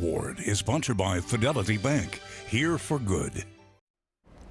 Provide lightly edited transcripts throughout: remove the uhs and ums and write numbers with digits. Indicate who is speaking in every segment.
Speaker 1: Award is sponsored by Fidelity Bank, here for good.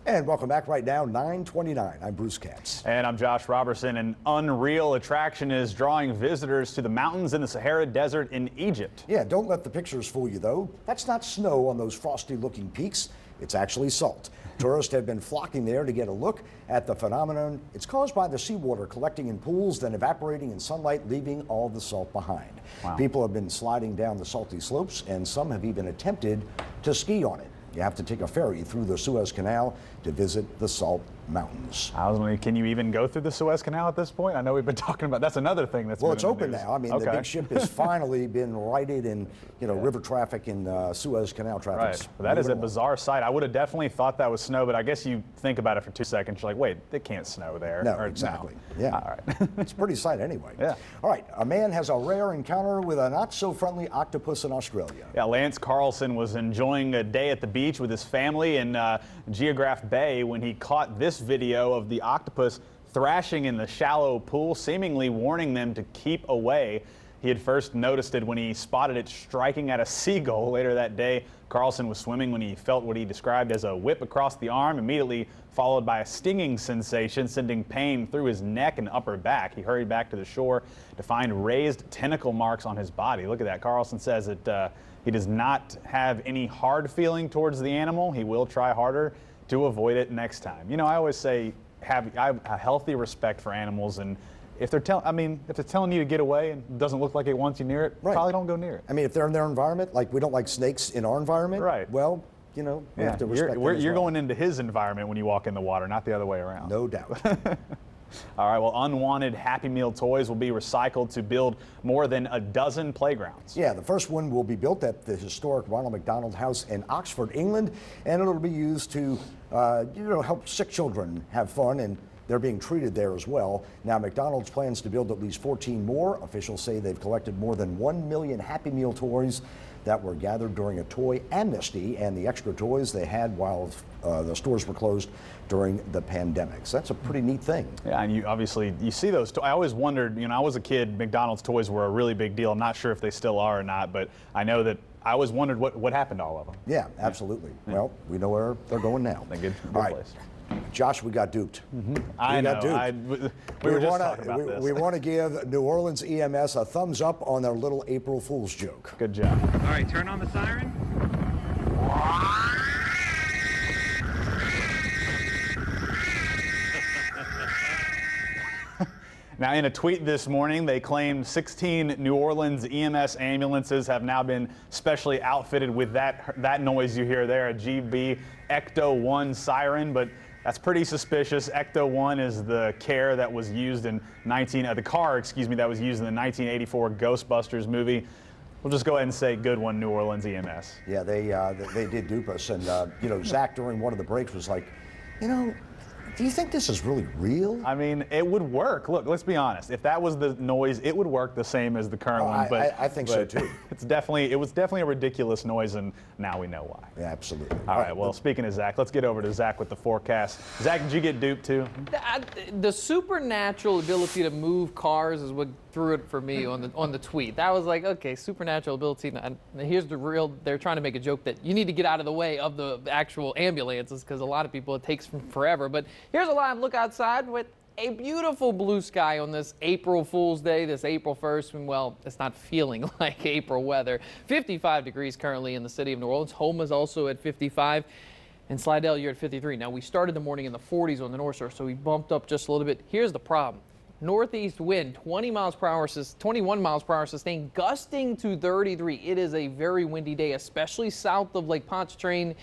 Speaker 2: And welcome back. Right now, 9:29. I'm Bruce Katz.
Speaker 3: And I'm Josh Robertson. An unreal attraction is drawing visitors to the mountains in the Sahara Desert in Egypt.
Speaker 2: Yeah, don't let the pictures fool you, though. That's not snow on those frosty-looking peaks. It's actually salt. Tourists have been flocking there to get a look at the phenomenon. It's caused by the seawater collecting in pools, then evaporating in sunlight, leaving all the salt behind.
Speaker 3: Wow.
Speaker 2: People have been sliding down the salty slopes, and some have even attempted to ski on it. You have to take a ferry through the Suez Canal to visit the Salt Mountains.
Speaker 3: I was wondering, can you even go through the Suez Canal at this point? I know we've been talking about that's another thing that's
Speaker 2: well,
Speaker 3: been
Speaker 2: it's
Speaker 3: in the
Speaker 2: open
Speaker 3: news.
Speaker 2: now. I mean, the big ship has finally been righted in, river traffic and Suez Canal traffic.
Speaker 3: Right. Well, that is a bizarre sight. I would have definitely thought that was snow, but I guess you think about it for 2 seconds. You're like, wait, it can't snow there.
Speaker 2: No, exactly. No. Yeah.
Speaker 3: All right.
Speaker 2: It's a pretty sight anyway.
Speaker 3: Yeah.
Speaker 2: All right. A man has a rare encounter with a not-so-friendly octopus in Australia.
Speaker 3: Yeah, Lance Carlson was enjoying a day at the beach with his family in Geograph Bay when he caught this video of the octopus thrashing in the shallow pool, seemingly warning them to keep away. He had first noticed it when he spotted it striking at a seagull. Later that day, Carlson was swimming when he felt what he described as a whip across the arm, immediately followed by a stinging sensation, sending pain through his neck and upper back. He hurried back to the shore to find raised tentacle marks on his body. Look at that. Carlson says that he does not have any hard feeling towards the animal. He will try harder to avoid it next time. You know, I always say I have a healthy respect for animals, and if they're telling you to get away and it doesn't look like it wants you near it, probably don't go near it.
Speaker 2: I mean, if they're in their environment, like we don't like snakes in our environment,
Speaker 3: right?
Speaker 2: Well, we have to respect them as
Speaker 3: you're
Speaker 2: well.
Speaker 3: going into his environment when you walk in the water, not the other way around.
Speaker 2: No doubt.
Speaker 3: All right, well, unwanted Happy Meal toys will be recycled to build more than a dozen playgrounds.
Speaker 2: Yeah, the first one will be built at the historic Ronald McDonald House in Oxford, England, and it'll be used to, help sick children have fun, and they're being treated there as well. Now, McDonald's plans to build at least 14 more. Officials say they've collected more than 1 million Happy Meal toys that were gathered during a toy amnesty and the extra toys they had while the stores were closed during the pandemic. So that's a pretty neat thing.
Speaker 3: Yeah, and you see those. I always wondered, I was a kid, McDonald's toys were a really big deal. I'm not sure if they still are or not, but I know that I always wondered what happened to all of them.
Speaker 2: Yeah, absolutely. Yeah. Well, we know where they're going now.
Speaker 3: Good
Speaker 2: all right.
Speaker 3: place.
Speaker 2: Josh, we got duped.
Speaker 3: I know. We were just talking about this.
Speaker 2: We want to give New Orleans EMS a thumbs up on their little April Fool's joke.
Speaker 3: Good job.
Speaker 4: All right, turn on the siren.
Speaker 3: Now, in a tweet this morning, they claimed 16 New Orleans EMS ambulances have now been specially outfitted with that noise you hear there, a GB Ecto 1 siren, but that's pretty suspicious. Ecto 1 is the car that was used in that was used in the 1984 Ghostbusters movie. We'll just go ahead and say good one, New Orleans EMS.
Speaker 2: Yeah, they did dupe us, and Zach during one of the breaks was like, do you think this is really real?
Speaker 3: I mean, it would work. Look, let's be honest. If that was the noise, it would work the same as the current one. But
Speaker 2: I think so too.
Speaker 3: It was definitely a ridiculous noise, and now we know why.
Speaker 2: Yeah, absolutely.
Speaker 3: All right. Well, speaking of Zach, let's get over to Zach with the forecast. Zach, did you get duped too?
Speaker 5: The supernatural ability to move cars is what threw it for me on the tweet. That was like, okay, supernatural ability. And here's the real. They're trying to make a joke that you need to get out of the way of the actual ambulances because a lot of people it takes forever. But here's a live look outside with a beautiful blue sky on this April Fool's Day, this April 1st, and well, it's not feeling like April weather. 55 degrees currently in the city of New Orleans. Home is also at 55. And Slidell, you're at 53. Now, we started the morning in the 40s on the North Shore, so we bumped up just a little bit. Here's the problem. Northeast wind, 21 miles per hour sustained, gusting to 33. It is a very windy day, especially south of Lake Pontchartrain,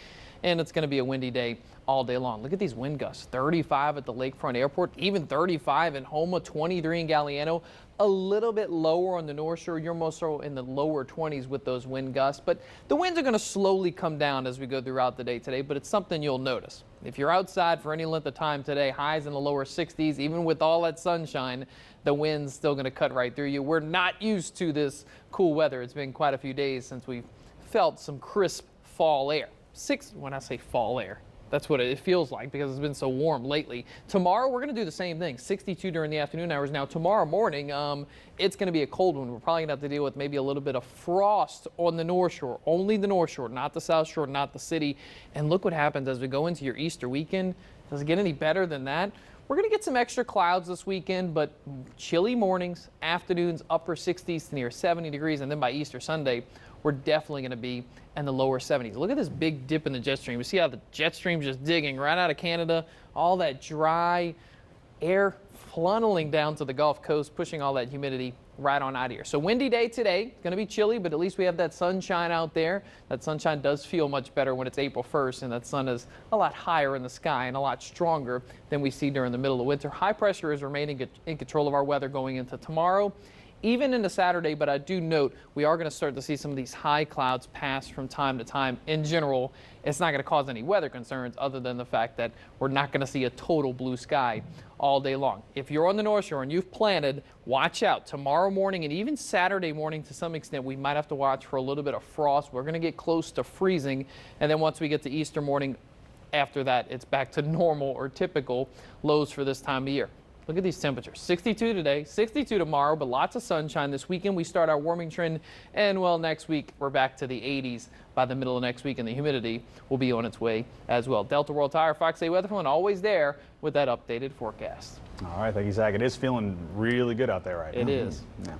Speaker 5: and it's going to be a windy day all day long. Look at these wind gusts, 35 at the Lakefront Airport, even 35 in Houma, 23 in Galliano, a little bit lower on the North Shore. You're most so in the lower 20s with those wind gusts, but the winds are going to slowly come down as we go throughout the day today, but it's something you'll notice. If you're outside for any length of time today, highs in the lower 60s, even with all that sunshine, the wind's still going to cut right through you. We're not used to this cool weather. It's been quite a few days since we've felt some crisp fall air. When I say fall air, That's what it feels like because it's been so warm lately. Tomorrow, we're going to do the same thing, 62 during the afternoon hours. Now, tomorrow morning, it's going to be a cold one. We're probably going to have to deal with maybe a little bit of frost on the North Shore, only the North Shore, not the South Shore, not the city. And look what happens as we go into your Easter weekend. Does it get any better than that? We're going to get some extra clouds this weekend, but chilly mornings, afternoons, upper 60s to near 70 degrees, and then by Easter Sunday, we're definitely going to be in the lower 70s. Look at this big dip in the jet stream. You see how the jet stream's just digging right out of Canada, all that dry air funneling down to the Gulf Coast, pushing all that humidity right on out of here. So windy day today, going to be chilly, but at least we have that sunshine out there. That sunshine does feel much better when it's April 1st, and that sun is a lot higher in the sky and a lot stronger than we see during the middle of winter. High pressure is remaining in control of our weather going into tomorrow, even into Saturday, but I do note we are going to start to see some of these high clouds pass from time to time. In general, it's not going to cause any weather concerns other than the fact that we're not going to see a total blue sky all day long. If you're on the North Shore and you've planted, watch out. Tomorrow morning and even Saturday morning to some extent, we might have to watch for a little bit of frost. We're going to get close to freezing, and then once we get to Easter morning, after that, it's back to normal or typical lows for this time of year. Look at these temperatures, 62 today, 62 tomorrow, but lots of sunshine this weekend. We start our warming trend, and well, next week we're back to the 80s by the middle of next week, and the humidity will be on its way as well. Delta World Tire, Fox 8 Weather Phone, always there with that updated forecast.
Speaker 3: All right, thank you, Zach. It is feeling really good out there right now.
Speaker 5: It is.
Speaker 3: Yeah.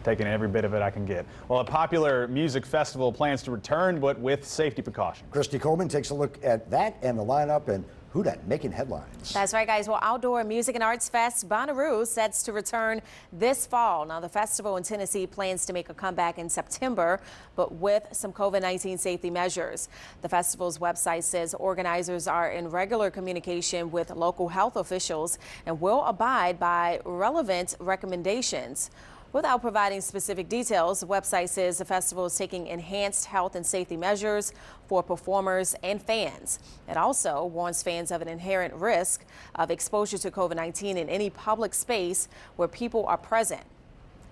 Speaker 3: Taking every bit of it I can get. Well, a popular music festival plans to return, but with safety precautions.
Speaker 2: Christy Coleman takes a look at that and the lineup and who dat making headlines.
Speaker 4: That's right, guys. Well, Outdoor Music and Arts Fest Bonnaroo sets to return this fall. Now, the festival in Tennessee plans to make a comeback in September, but with some COVID-19 safety measures. The festival's website says organizers are in regular communication with local health officials and will abide by relevant recommendations. Without providing specific details, the website says the festival is taking enhanced health and safety measures for performers and fans. It also warns fans of an inherent risk of exposure to COVID-19 in any public space where people are present.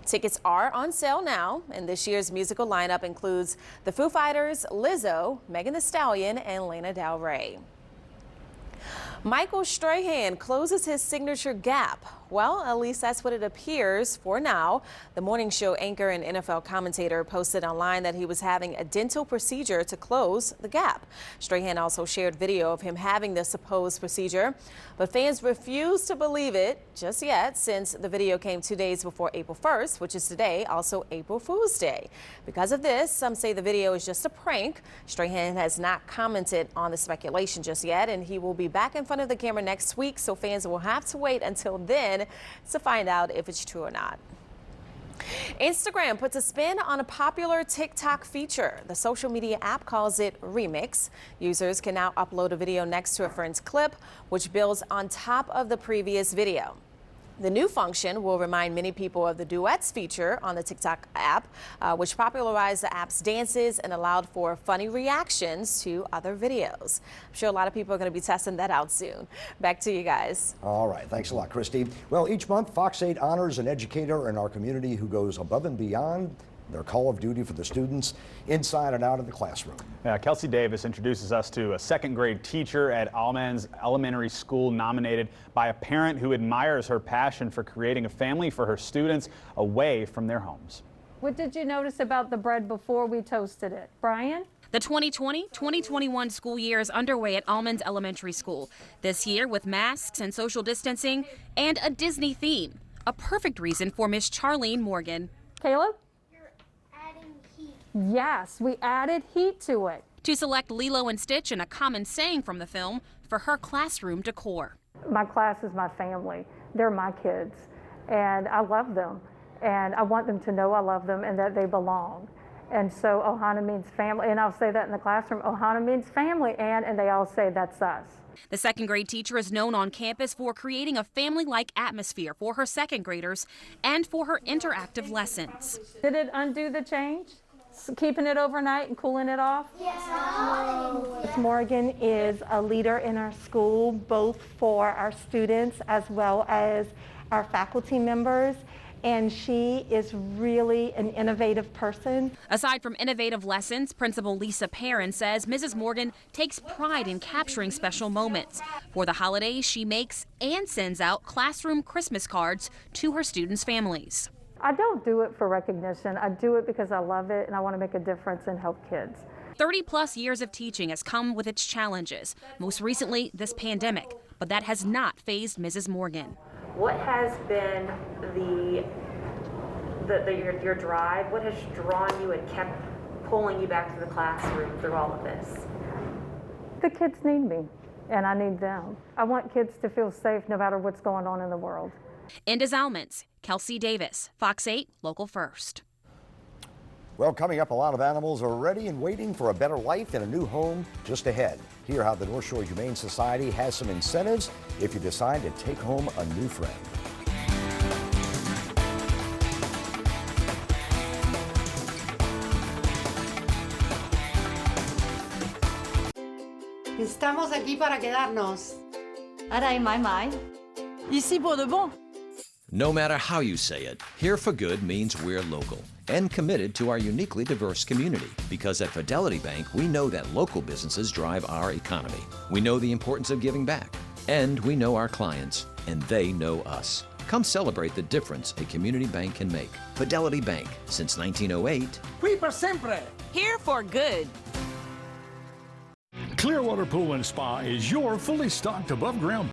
Speaker 4: Tickets are on sale now, and this year's musical lineup includes the Foo Fighters, Lizzo, Megan Thee Stallion, and Lana Del Rey. Michael Strahan closes his signature gap. Well, at least that's what it appears for now. The morning show anchor and NFL commentator posted online that he was having a dental procedure to close the gap. Strahan also shared video of him having the supposed procedure, but fans refuse to believe it just yet since the video came 2 days before April 1st, which is today, also April Fool's Day. Because of this, some say the video is just a prank. Strahan has not commented on the speculation just yet, and he will be back in front of the camera next week, so fans will have to wait until then to find out if it's true or not. Instagram puts a spin on a popular TikTok feature. The social media app calls it Remix. Users can now upload a video next to a friend's clip, which builds on top of the previous video. The new function will remind many people of the Duets feature on the TikTok app, which popularized the app's dances and allowed for funny reactions to other videos. I'm sure a lot of people are going to be testing that out soon. Back to you guys.
Speaker 2: All right, thanks a lot, Christy. Well, each month, Fox 8 honors an educator in our community who goes above and beyond their call of duty for the students inside and out of the classroom.
Speaker 3: Kelsey Davis introduces us to a second grade teacher at Almans Elementary School, nominated by a parent who admires her passion for creating a family for her students away from their homes.
Speaker 6: What did you notice about the bread before we toasted it? Brian?
Speaker 7: The 2020-2021 school year is underway at Almans Elementary School. This year with masks and social distancing and a Disney theme. A perfect reason for Miss Charlene Morgan.
Speaker 6: Caleb? Yes, we added heat to it.
Speaker 7: To select Lilo and Stitch and a common saying from the film for her classroom decor.
Speaker 6: My class is my family. They're my kids, and I love them, and I want them to know I love them and that they belong. And so Ohana means family, and I'll say that in the classroom. Ohana means family, and they all say that's us.
Speaker 7: The second grade teacher is known on campus for creating a family-like atmosphere for her second graders and for her interactive lessons.
Speaker 6: Did it undo the change? Keeping it overnight and cooling it off?
Speaker 8: Yes. Miss Morgan is a leader in our school, both for our students as well as our faculty members. and she is really an innovative person.
Speaker 7: Aside from innovative lessons, Principal Lisa Perrin says Mrs. Morgan takes pride in capturing special moments. For the holidays, she makes and sends out classroom Christmas cards to her students' families.
Speaker 6: I don't do it for recognition. I do it because I love it and I want to make a difference and help kids.
Speaker 7: 30-plus years of teaching has come with its challenges, most recently this pandemic, but that has not fazed Mrs. Morgan.
Speaker 9: What has been your drive? What has drawn you and kept pulling you back to the classroom through all of this?
Speaker 6: The kids need me, and I need them. I want kids to feel safe no matter what's going on in the world.
Speaker 7: In Des Allemands, Kelsey Davis, Fox 8, Local First.
Speaker 2: Well, coming up, a lot of animals are ready and waiting for a better life and a new home just ahead. Hear how the North Shore Humane Society has some incentives if you decide to take home a new friend.
Speaker 10: Estamos aquí para quedarnos.
Speaker 8: Ahora en my mind.
Speaker 10: Ici pour de bon.
Speaker 11: No matter how you say it, Here for Good means we're local and committed to our uniquely diverse community. Because at Fidelity Bank, we know that local businesses drive our economy. We know the importance of giving back. And we know our clients, and they know us. Come celebrate the difference a community bank can make. Fidelity Bank, since 1908.
Speaker 10: Qui per sempre.
Speaker 12: Here for Good.
Speaker 1: Clearwater Pool and Spa is your fully stocked above ground